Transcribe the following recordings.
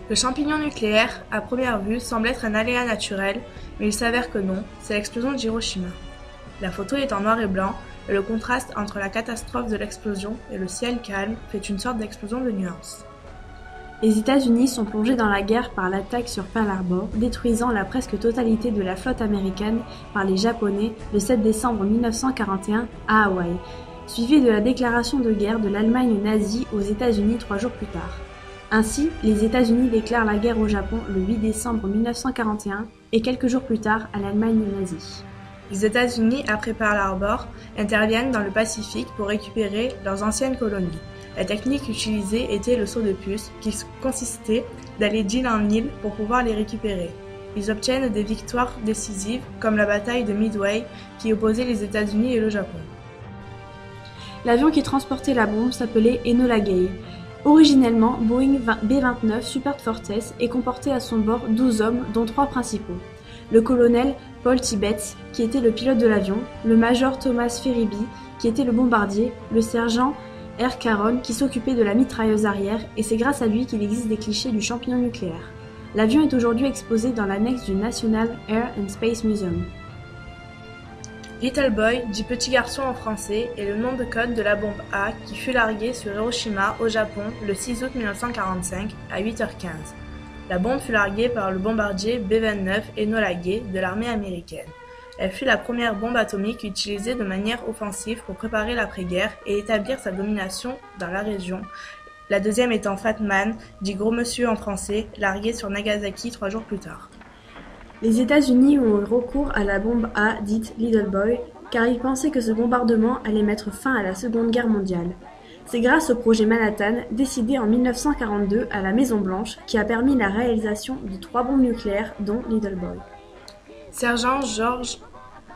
Le champignon nucléaire, à première vue, semble être un aléa naturel, mais il s'avère que non, c'est l'explosion d'Hiroshima. La photo est en noir et blanc, et le contraste entre la catastrophe de l'explosion et le ciel calme fait une sorte d'explosion de nuances. Les États-Unis sont plongés dans la guerre par l'attaque sur Pearl Harbor, détruisant la presque totalité de la flotte américaine par les Japonais le 7 décembre 1941 à Hawaï, suivi de la déclaration de guerre de l'Allemagne nazie aux États-Unis 3 jours plus tard. Ainsi, les États-Unis déclarent la guerre au Japon le 8 décembre 1941 et quelques jours plus tard à l'Allemagne nazie. Les États-Unis, après Pearl Harbor, interviennent dans le Pacifique pour récupérer leurs anciennes colonies. La technique utilisée était le saut de puce, qui consistait d'aller d'île en île pour pouvoir les récupérer. Ils obtiennent des victoires décisives, comme la bataille de Midway, qui opposait les États-Unis et le Japon. L'avion qui transportait la bombe s'appelait Enola Gay. Originellement Boeing B-29 Super Fortress et comportait à son bord 12 hommes, dont 3 principaux. Le colonel Paul Tibbets, qui était le pilote de l'avion, le major Thomas Feriby, qui était le bombardier, le sergent R. Caron, qui s'occupait de la mitrailleuse arrière, et c'est grâce à lui qu'il existe des clichés du champignon nucléaire. L'avion est aujourd'hui exposé dans l'annexe du National Air and Space Museum. Little Boy, dit petit garçon en français, est le nom de code de la bombe A qui fut larguée sur Hiroshima au Japon le 6 août 1945 à 8h15. La bombe fut larguée par le bombardier B-29 Enola Gay de l'armée américaine. Elle fut la première bombe atomique utilisée de manière offensive pour préparer l'après-guerre et établir sa domination dans la région. La deuxième étant Fat Man, dit gros monsieur en français, larguée sur Nagasaki 3 jours plus tard. Les États-Unis ont eu recours à la bombe A dite Little Boy car ils pensaient que ce bombardement allait mettre fin à la Seconde Guerre mondiale. C'est grâce au projet Manhattan, décidé en 1942 à la Maison-Blanche, qui a permis la réalisation de 3 bombes nucléaires, dont Little Boy. Sergent George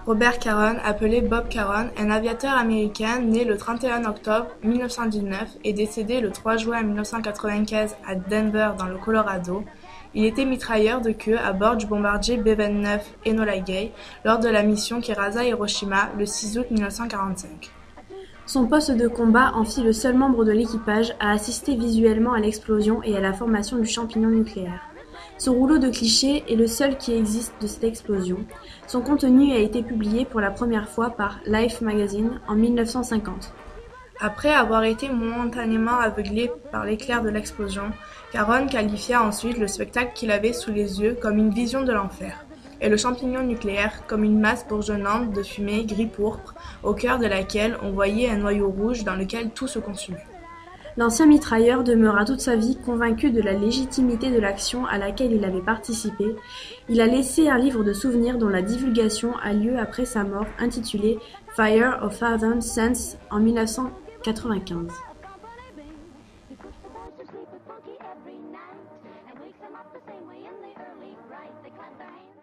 Robert Caron, appelé Bob Caron, un aviateur américain né le 31 octobre 1919 et décédé le 3 juin 1995 à Denver dans le Colorado. Il était mitrailleur de queue à bord du bombardier B-29 Enola Gay lors de la mission qui rasa Hiroshima le 6 août 1945. Son poste de combat en fit le seul membre de l'équipage à assister visuellement à l'explosion et à la formation du champignon nucléaire. Ce rouleau de clichés est le seul qui existe de cette explosion. Son contenu a été publié pour la première fois par Life Magazine en 1950. Après avoir été momentanément aveuglé par l'éclair de l'explosion, Caron qualifia ensuite le spectacle qu'il avait sous les yeux comme une vision de l'enfer, et le champignon nucléaire comme une masse bourgeonnante de fumée gris-pourpre, au cœur de laquelle on voyait un noyau rouge dans lequel tout se consumait. L'ancien mitrailleur demeura toute sa vie convaincu de la légitimité de l'action à laquelle il avait participé. Il a laissé un livre de souvenirs dont la divulgation a lieu après sa mort, intitulé Fire of Thousand Suns en 1995. Sleep with funky every night and wakes him up the same way in the early bright. They clap their hands.